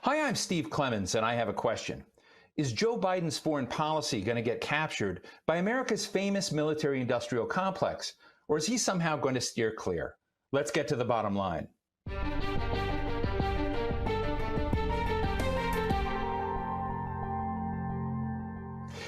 Hi, I'm Steve Clemens, and I have a question. Is Joe Biden's foreign policy going to get captured by America's famous military-industrial complex, or is he somehow going to steer clear? Let's get to the bottom line.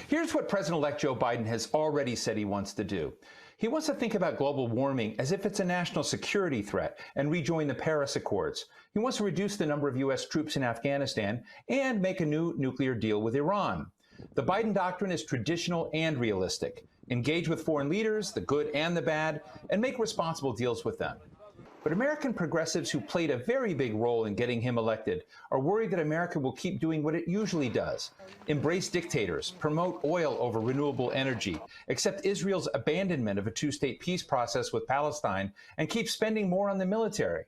Here's what President-elect Joe Biden has already said he wants to do. He wants to think about global warming as if it's a national security threat and rejoin the Paris Accords. He wants to reduce the number of U.S. troops in Afghanistan and make a new nuclear deal with Iran. The Biden doctrine is traditional and realistic. Engage with foreign leaders, the good and the bad, and make responsible deals with them. But American progressives who played a very big role in getting him elected are worried that America will keep doing what it usually does: embrace dictators, promote oil over renewable energy, accept Israel's abandonment of a two-state peace process with Palestine, and keep spending more on the military.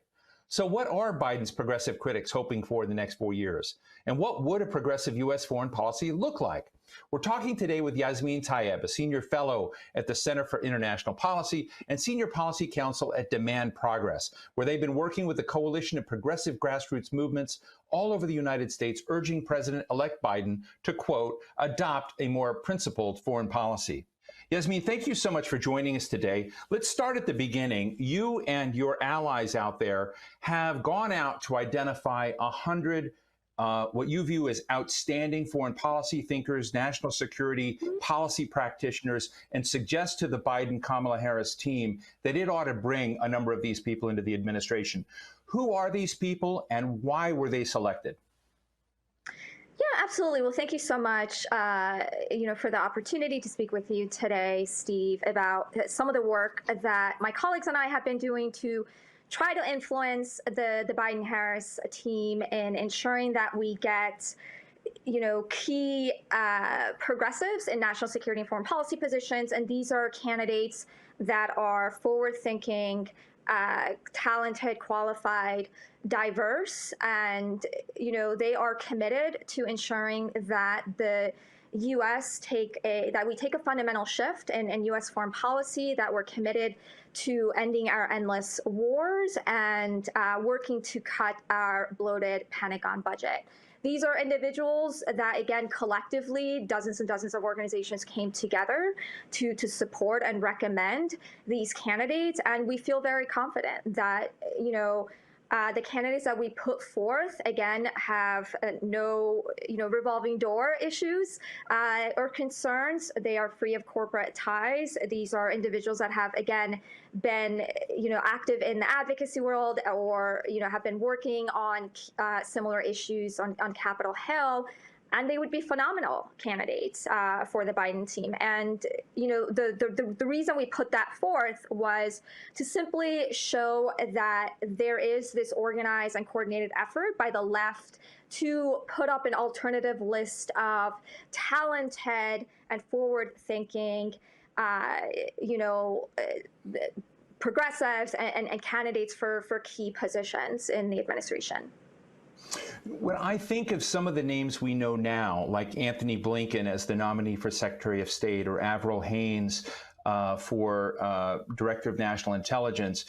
So what are Biden's progressive critics hoping for in the next 4 years? And what would a progressive U.S. foreign policy look like? We're talking today with Yasmin Tayeb, a senior fellow at the Center for International Policy and senior policy counsel at Demand Progress, where they've been working with a coalition of progressive grassroots movements all over the United States, urging President-elect Biden to, quote, adopt a more principled foreign policy. Yasmin, thank you so much for joining us today. Let's start at the beginning. You and your allies out there have gone out to identify 100 what you view as outstanding foreign policy thinkers, national security policy practitioners, and suggest to the Biden-Kamala Harris team that it ought to bring a number of these people into the administration. Who are these people and why were they selected? Yeah, absolutely. Well, thank you so much, for the opportunity to speak with you today, Steve, about some of the work that my colleagues and I have been doing to try to influence the Biden-Harris team in ensuring that we get, key progressives in national security and foreign policy positions. And these are candidates that are forward-thinking, talented, qualified, diverse, and they are committed to ensuring that the U.S. that we take a fundamental shift in U.S. foreign policy, that we're committed to ending our endless wars and working to cut our bloated Pentagon budget. These are individuals that, again, collectively, dozens and dozens of organizations came together to support and recommend these candidates. And we feel very confident that, the candidates that we put forth, again, have no, revolving door issues or concerns. They are free of corporate ties. These are individuals that have, again, been, active in the advocacy world or, have been working on similar issues on Capitol Hill. And they would be phenomenal candidates for the Biden team. And the reason we put that forth was to simply show that there is this organized and coordinated effort by the left to put up an alternative list of talented and forward-thinking, progressives and candidates for key positions in the administration. When I think of some of the names we know now, like Anthony Blinken as the nominee for Secretary of State, or Avril Haines for Director of National Intelligence,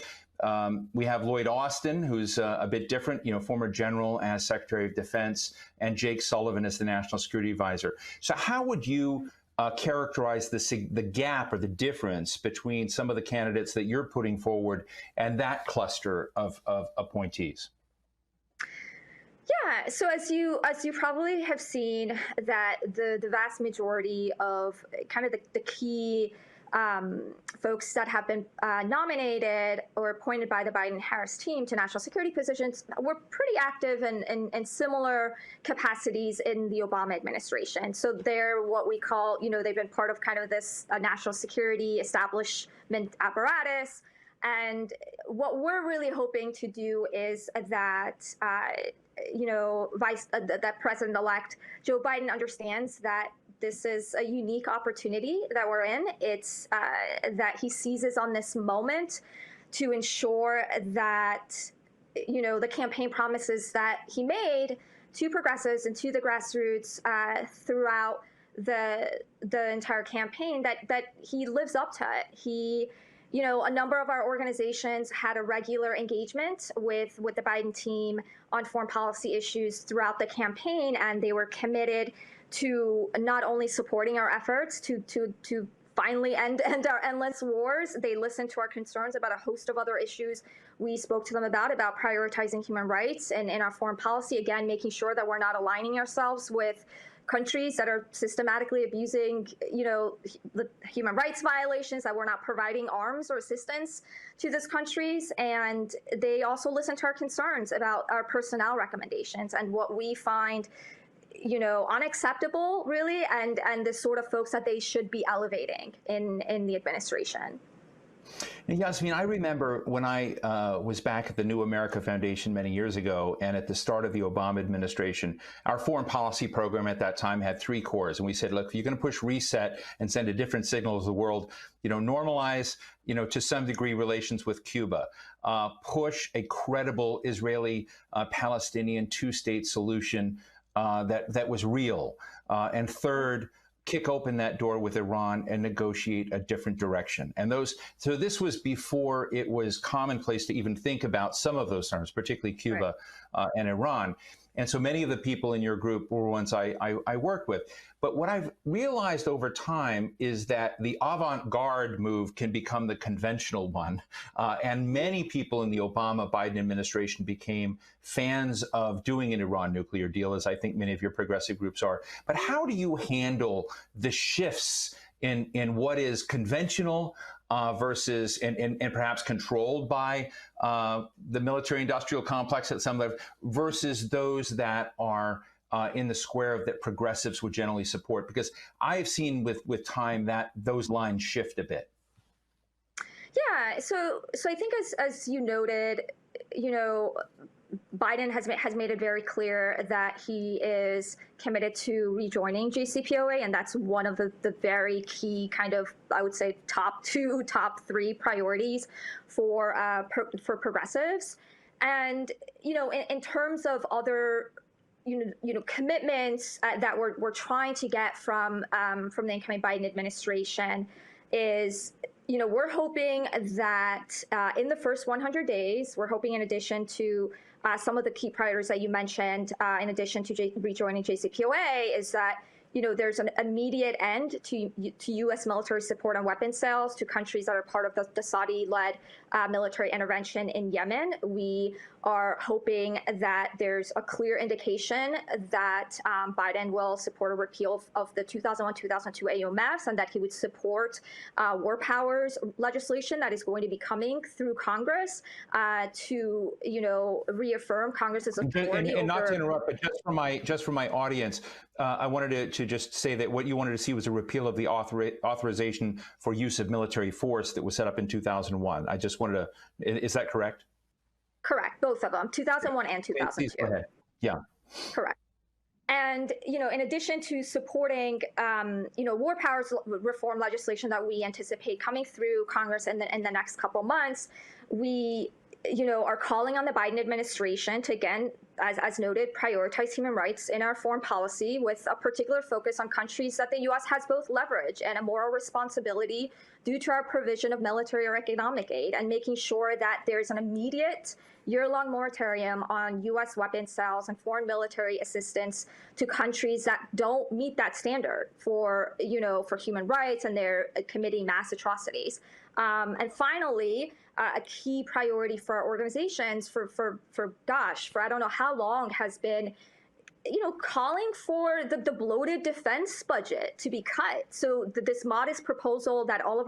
we have Lloyd Austin, who's a bit different, former general as Secretary of Defense, and Jake Sullivan as the National Security Advisor. So how would you characterize the gap or the difference between some of the candidates that you're putting forward and that cluster of appointees? Yeah, so as you probably have seen, that the vast majority of kind of the key folks that have been nominated or appointed by the Biden-Harris team to national security positions were pretty active in similar capacities in the Obama administration. So they're what we call, they've been part of kind of this national security establishment apparatus. And what we're really hoping to do is that, that President-elect Joe Biden understands that this is a unique opportunity that we're in. It's that he seizes on this moment to ensure that, the campaign promises that he made to progressives and to the grassroots throughout the entire campaign, that he lives up to it. He a number of our organizations had a regular engagement with the Biden team on foreign policy issues throughout the campaign, and they were committed to not only supporting our efforts to finally end our endless wars. They listened to our concerns about a host of other issues we spoke to them about prioritizing human rights and in our foreign policy, again, making sure that we're not aligning ourselves with countries that are systematically abusing, the human rights violations, that we're not providing arms or assistance to these countries. And they also listen to our concerns about our personnel recommendations and what we find unacceptable, really, and the sort of folks that they should be elevating in the administration. Yasmin, I remember when I was back at the New America Foundation many years ago, and at the start of the Obama administration, our foreign policy program at that time had 3 cores. And we said, look, if you're going to push reset and send a different signal to the world, normalize, to some degree relations with Cuba, push a credible Israeli-Palestinian 2-state solution that was real. And third, kick open that door with Iran and negotiate a different direction. And so this was before it was commonplace to even think about some of those terms, particularly Cuba and Iran. And so many of the people in your group were ones I worked with. But what I've realized over time is that the avant-garde move can become the conventional one. And many people in the Obama-Biden administration became fans of doing an Iran nuclear deal, as I think many of your progressive groups are. But how do you handle the shifts in what is conventional versus and perhaps controlled by the military-industrial complex at some level versus those that are in the square that progressives would generally support? Because I've seen with time that those lines shift a bit. Yeah, so I think as you noted, Biden has made it very clear that he is committed to rejoining JCPOA, and that's one of the very key kind of, I would say, top 3 priorities for progressives. And in terms of other commitments that we're trying to get from the incoming Biden administration is, we're hoping that in the first 100 days, we're hoping in addition to some of the key priorities that you mentioned, in addition to rejoining JCPOA, is that there's an immediate end to U.S. military support on weapons sales to countries that are part of the Saudi-led military intervention in Yemen. We are hoping that there's a clear indication that Biden will support a repeal of the 2001-2002 AUMFs, and that he would support war powers legislation that is going to be coming through Congress to reaffirm Congress's authority. And not to interrupt, but just for my audience, I wanted to just say that what you wanted to see was a repeal of the authorization for use of military force that was set up in 2001. I just wanted to, is that correct? Correct, both of them, 2001 and 2002. Please go ahead. Yeah. Correct. And, in addition to supporting, war powers reform legislation that we anticipate coming through Congress in the next couple months, we are calling on the Biden administration to, again, as noted, prioritize human rights in our foreign policy with a particular focus on countries that the U.S. has both leverage and a moral responsibility due to our provision of military or economic aid, and making sure that there's an immediate year-long moratorium on U.S. weapons sales and foreign military assistance to countries that don't meet that standard for human rights, and they're committing mass atrocities. And finally, a key priority for our organizations for I don't know how long has been, calling for the bloated defense budget to be cut. So this modest proposal that all of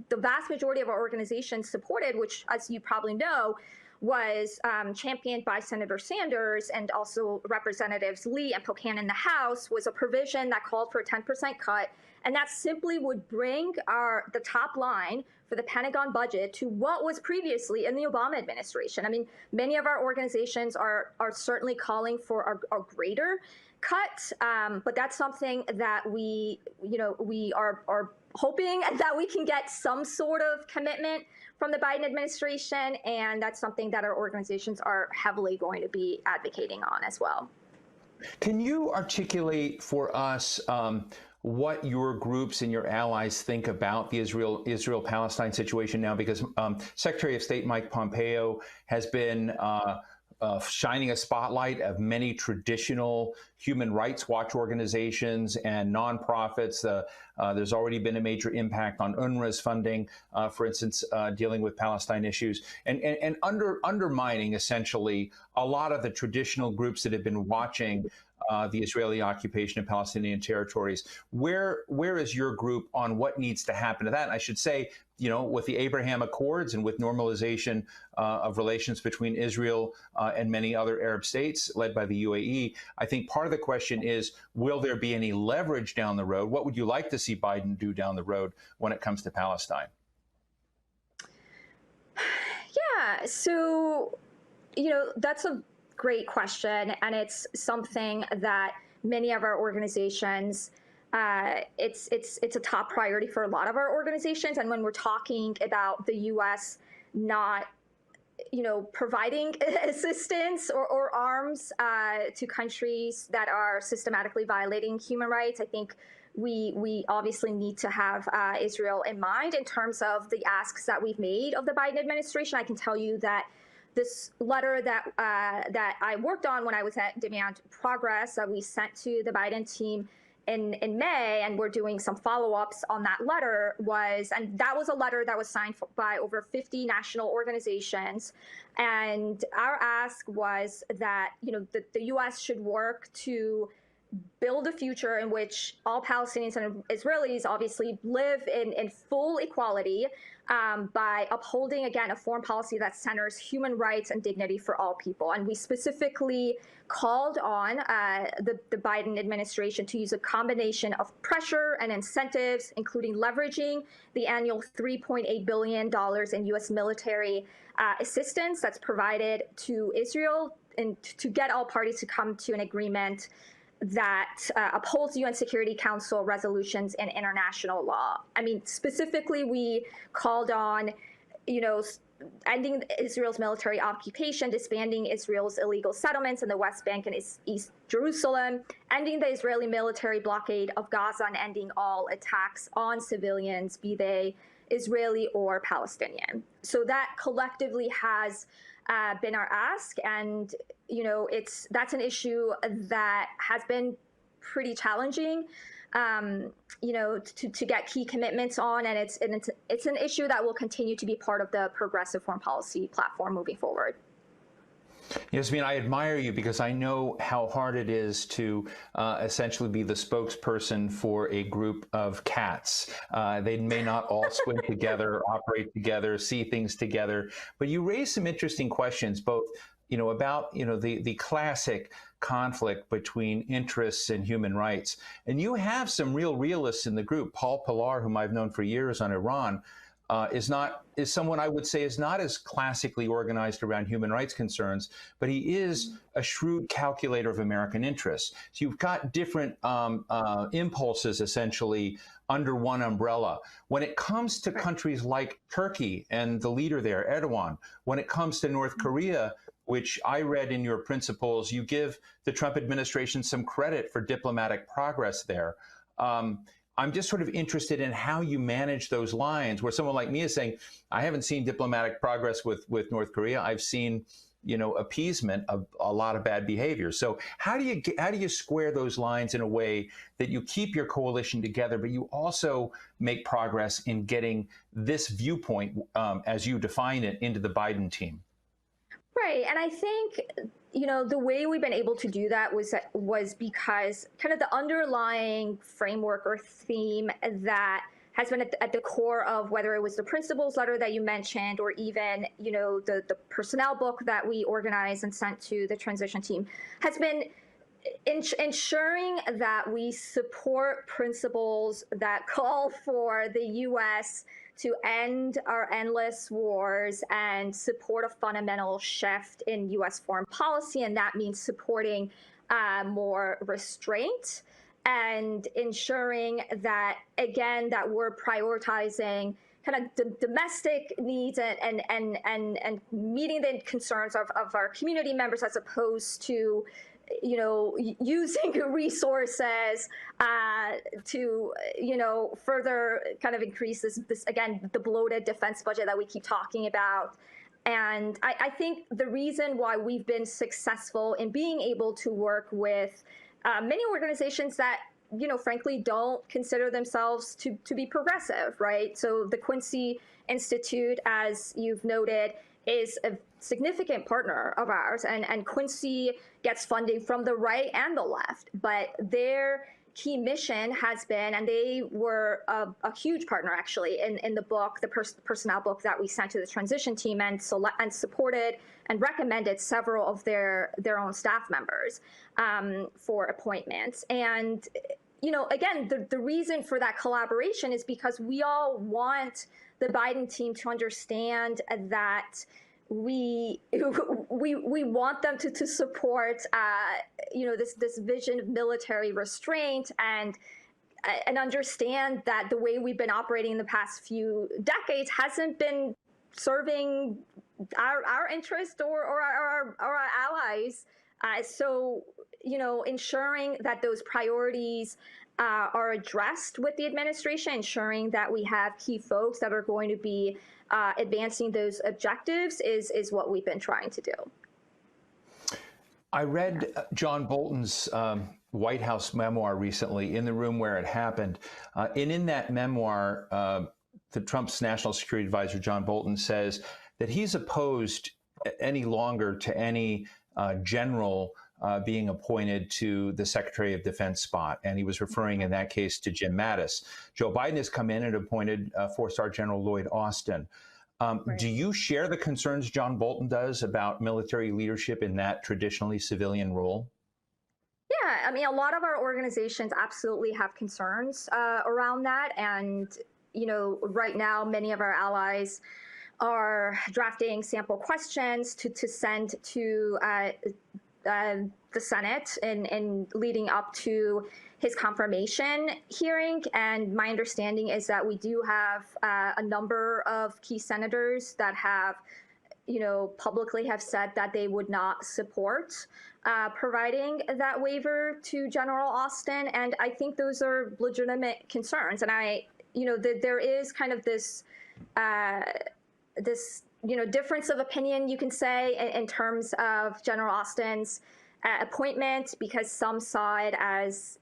the vast majority of our organizations supported, which, as you probably know, was championed by Senator Sanders and also Representatives Lee and Pocan in the House, was a provision that called for a 10% cut. And that simply would bring the top line for the Pentagon budget to what was previously in the Obama administration. I mean, many of our organizations are certainly calling for a greater cut, but that's something that we are hoping that we can get some sort of commitment from the Biden administration, and that's something that our organizations are heavily going to be advocating on as well. Can you articulate for us what your groups and your allies think about the Israel-Palestine situation now, because Secretary of State Mike Pompeo has been shining a spotlight of many traditional human rights watch organizations and nonprofits. There's already been a major impact on UNRWA's funding, for instance, dealing with Palestine issues, and undermining essentially a lot of the traditional groups that have been watching the Israeli occupation of Palestinian territories. Where is your group on what needs to happen to that? And I should say, with the Abraham Accords and with normalization of relations between Israel and many other Arab states led by the UAE, I think part of the question is, will there be any leverage down the road? What would you like to see Biden do down the road when it comes to Palestine? Yeah, so, that's a great question, and it's something that many of our organizations, it's a top priority for a lot of our organizations. And when we're talking about the U.S. not, providing assistance or arms to countries that are systematically violating human rights, I think we obviously need to have Israel in mind in terms of the asks that we've made of the Biden administration. I can tell you that this letter that I worked on when I was at Demand Progress that we sent to the Biden team in May, and we're doing some follow-ups on that letter, and that was a letter that was signed by over 50 national organizations. And our ask was that, the U.S. should work to build a future in which all Palestinians and Israelis obviously live in full equality, by upholding, again, a foreign policy that centers human rights and dignity for all people. And we specifically called on the Biden administration to use a combination of pressure and incentives, including leveraging the annual $3.8 billion in U.S. military assistance that's provided to Israel, and to get all parties to come to an agreement that upholds UN Security Council resolutions and international law. I mean, specifically, we called on, ending Israel's military occupation, disbanding Israel's illegal settlements in the West Bank and East Jerusalem, ending the Israeli military blockade of Gaza, and ending all attacks on civilians, be they Israeli or Palestinian. So that collectively has been our ask, and that's an issue that has been pretty challenging, to get key commitments on, and it's an issue that will continue to be part of the progressive foreign policy platform moving forward. Yasmeen, I admire you because I know how hard it is to essentially be the spokesperson for a group of cats. They may not all swim together, operate together, see things together, but you raise some interesting questions, both about the classic conflict between interests and human rights. And you have some real realists in the group. Paul Pillar, whom I've known for years on Iran, is someone I would say is not as classically organized around human rights concerns, but he is a shrewd calculator of American interests. So you've got different impulses essentially under one umbrella. When it comes to countries like Turkey and the leader there, Erdogan, when it comes to North Korea, which I read in your principles, you give the Trump administration some credit for diplomatic progress there. I'm just sort of interested in how you manage those lines where someone like me is saying, I haven't seen diplomatic progress with North Korea. I've seen, appeasement of a lot of bad behavior. So how do you square those lines in a way that you keep your coalition together, but you also make progress in getting this viewpoint, as you define it, into the Biden team? Right. And I think, the way we've been able to do that was because kind of the underlying framework or theme that has been at the core of whether it was the principles letter that you mentioned, or even, the personnel book that we organized and sent to the transition team, has been ensuring that we support principles that call for the U.S. to end our endless wars and support a fundamental shift in U.S. foreign policy. And that means supporting more restraint and ensuring that, again, that we're prioritizing kind of domestic needs and meeting the concerns of our community members, as opposed to using resources to, further kind of increase this again, the bloated defense budget that we keep talking about. And I think the reason why we've been successful in being able to work with many organizations that, frankly, don't consider themselves to be progressive, right? So the Quincy Institute, as you've noted, is a significant partner of ours, and Quincy gets funding from the right and the left, but their key mission has been, and they were a huge partner actually in the book, the personnel book that we sent to the transition team, and supported and recommended several of their own staff members for appointments. And again, the reason for that collaboration is because we all want the Biden team to understand that we want them to support this vision of military restraint and understand that the way we've been operating in the past few decades hasn't been serving our interest or our allies. So ensuring that those priorities are addressed with the administration, ensuring that we have key folks that are going to be advancing those objectives is what we've been trying to do. I read John Bolton's White House memoir recently, In the Room Where It Happened. And in that memoir, the Trump's national security advisor, John Bolton, says that he's opposed any longer to any general being appointed to the Secretary of Defense spot. And he was referring in that case to Jim Mattis. Joe Biden has come in and appointed Four-Star General Lloyd Austin. Right. Do you share the concerns John Bolton does about military leadership in that traditionally civilian role? Yeah, I mean, a lot of our organizations absolutely have concerns around that. And, right now, many of our allies are drafting sample questions to send to the Senate and leading up to his confirmation hearing. And my understanding is that we do have a number of key senators that have, publicly have said that they would not support providing that waiver to General Austin. And I think those are legitimate concerns. And there is kind of this difference of opinion, you can say, in terms of General Austin's appointment, because some saw it as,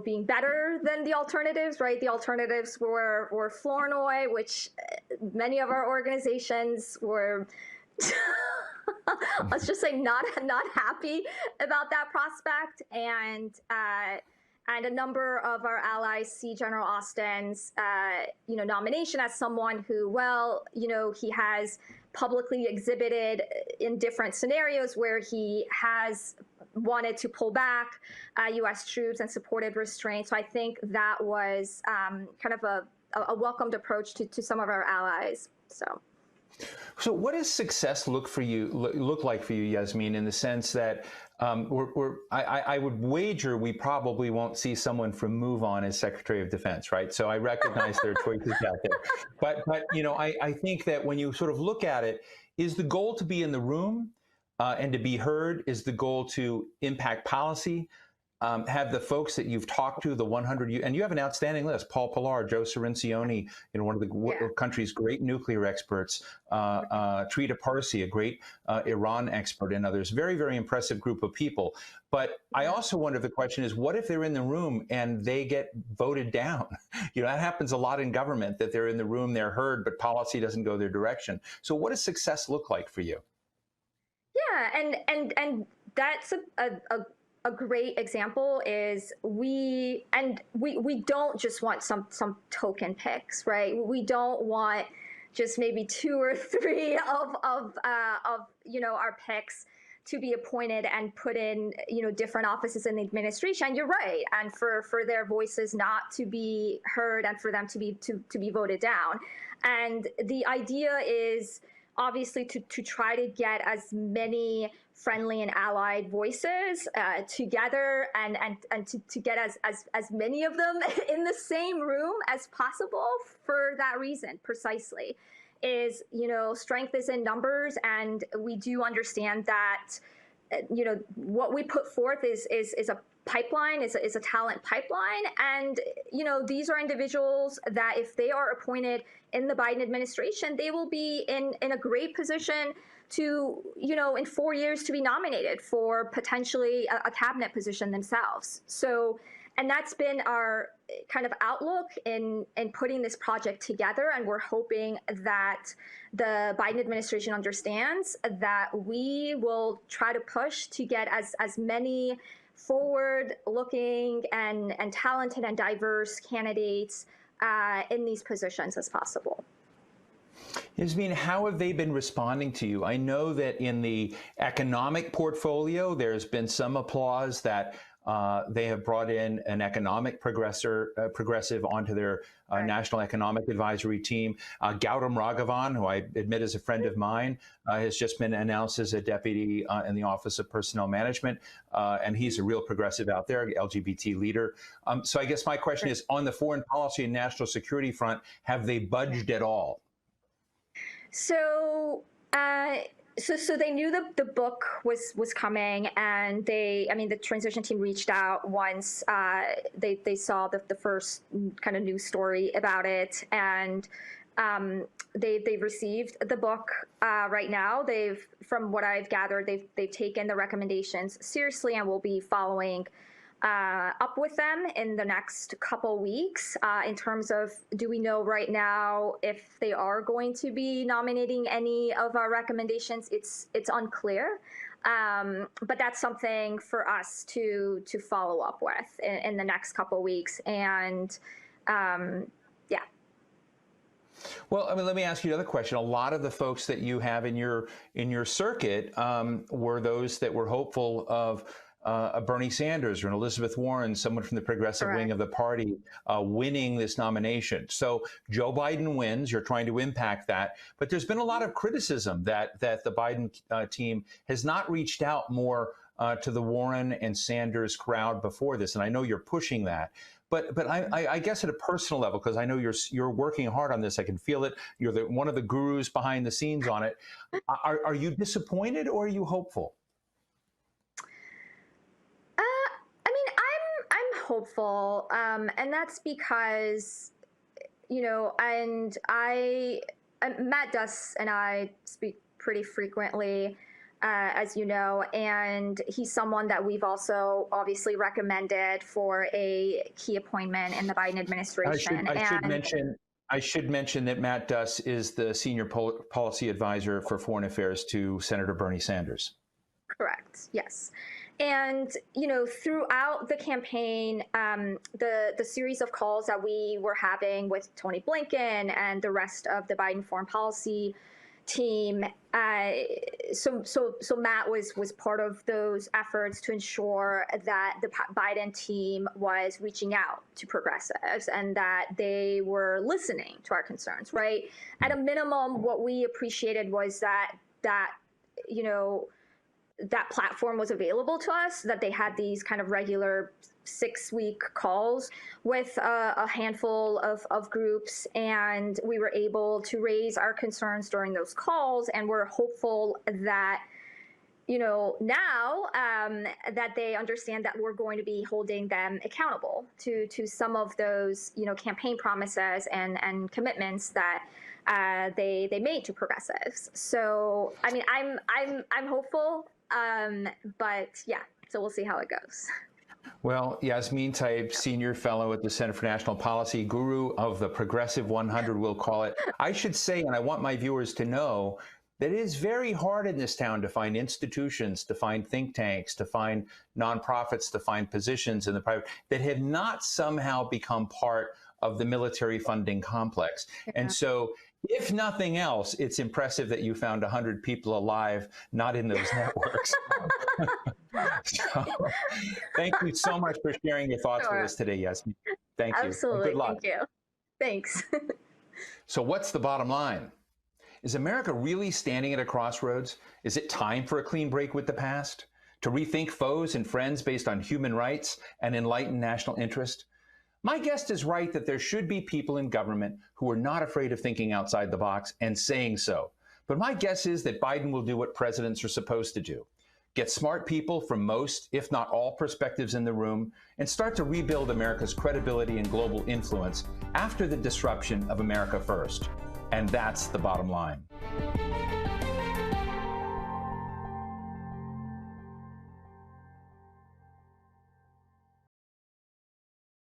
being better than the alternatives, right? The alternatives were Flournoy, which many of our organizations were, let's just say, not happy about that prospect. And a number of our allies see General Austin's, nomination as someone who, he has publicly exhibited in different scenarios where he has wanted to pull back U.S. troops and supported restraint. So I think that was kind of a welcomed approach to some of our allies. So what does success look like for you, Yasmeen, in the sense that I would wager we probably won't see someone from Move On as Secretary of Defense, right? So I recognize there are choices out there. But I think that when you sort of look at it, is the goal to be in the room and to be heard? Is the goal to impact policy? Have the folks that you've talked to, the 100, and you have an outstanding list: Paul Pillar, Joe Cirincione, one of the country's great nuclear experts, Trita Parsi, a great Iran expert, and others. Very, very impressive group of people. But I also wonder, the question is, what if they're in the room and they get voted down? That happens a lot in government, that they're in the room, they're heard, but policy doesn't go their direction. So what does success look like for you? Yeah, and that's a great example is we don't just want some token picks, right? We don't want just maybe 2 or 3 of our picks to be appointed and put in different offices in the administration. And you're right, and for their voices not to be heard and for them to be voted down. And the idea is obviously to try to get as many friendly and allied voices together and to get as many of them in the same room as possible. For that reason, precisely, is strength is in numbers, and we do understand that what we put forth is a pipeline, is a talent pipeline. And, these are individuals that if they are appointed in the Biden administration, they will be in a great position to, in 4 years to be nominated for potentially a cabinet position themselves. So, and that's been our kind of outlook in putting this project together. And we're hoping that the Biden administration understands that we will try to push to get as many forward-looking and talented and diverse candidates in these positions as possible. Yasmeen, how have they been responding to you? I know that in the economic portfolio, there's been some applause that they have brought in an economic progressive onto their National Economic Advisory team. Gautam Raghavan, who I admit is a friend of mine, has just been announced as a deputy in the Office of Personnel Management, and he's a real progressive out there, LGBT leader. So I guess my question is, on the foreign policy and national security front, have they budged at all? So, so they knew the book was coming, and the transition team reached out once they saw the first kind of news story about it, and they've received the book right now. From what I've gathered, they've taken the recommendations seriously and will be following up with them in the next couple weeks. In terms of, do we know right now if they are going to be nominating any of our recommendations? It's unclear, but that's something for us to follow up with in the next couple weeks. And yeah. Well, I mean, let me ask you another question. A lot of the folks that you have in your circuit were those that were hopeful of a Bernie Sanders or an Elizabeth Warren, someone from the progressive wing of the party, winning this nomination. So Joe Biden wins. You're trying to impact that. But there's been a lot of criticism that the Biden team has not reached out more to the Warren and Sanders crowd before this. And I know you're pushing that. But I guess at a personal level, because I know you're working hard on this, I can feel it. You're one of the gurus behind the scenes on it. Are you disappointed or are you hopeful? I'm hopeful, and that's because, and Matt Duss and I speak pretty frequently, as you know, and he's someone that we've also obviously recommended for a key appointment in the Biden administration. I should mention that Matt Duss is the senior policy advisor for foreign affairs to Senator Bernie Sanders. Correct. Yes. And, throughout the campaign, the series of calls that we were having with Tony Blinken and the rest of the Biden foreign policy team, so Matt was part of those efforts to ensure that the Biden team was reaching out to progressives and that they were listening to our concerns, right? At a minimum, what we appreciated was that platform was available to us, that they had these kind of regular 6-week calls with a handful of groups, and we were able to raise our concerns during those calls. And we're hopeful that, now that they understand that we're going to be holding them accountable to some of those, campaign promises and commitments that they made to progressives. So, I mean, I'm hopeful. But yeah, so we'll see how it goes. Well, Yasmeen Taib, Senior Fellow at the Center for National Policy, guru of the Progressive 100, we'll call it. I should say, and I want my viewers to know, that it is very hard in this town to find institutions, to find think tanks, to find nonprofits, to find positions in the private that have not somehow become part of the military funding complex. Yeah. And so, if nothing else, it's impressive that you found 100 people alive, not in those networks. So, thank you so much for sharing your thoughts with us today, Yasmeen. Thank you. Absolutely. Good luck. Thank you. Thanks. So what's the bottom line? Is America really standing at a crossroads? Is it time for a clean break with the past? To rethink foes and friends based on human rights and enlightened national interest? My guest is right that there should be people in government who are not afraid of thinking outside the box and saying so. But my guess is that Biden will do what presidents are supposed to do. get smart people from most, if not all, perspectives in the room, and start to rebuild America's credibility and global influence after the disruption of America First. And that's the bottom line.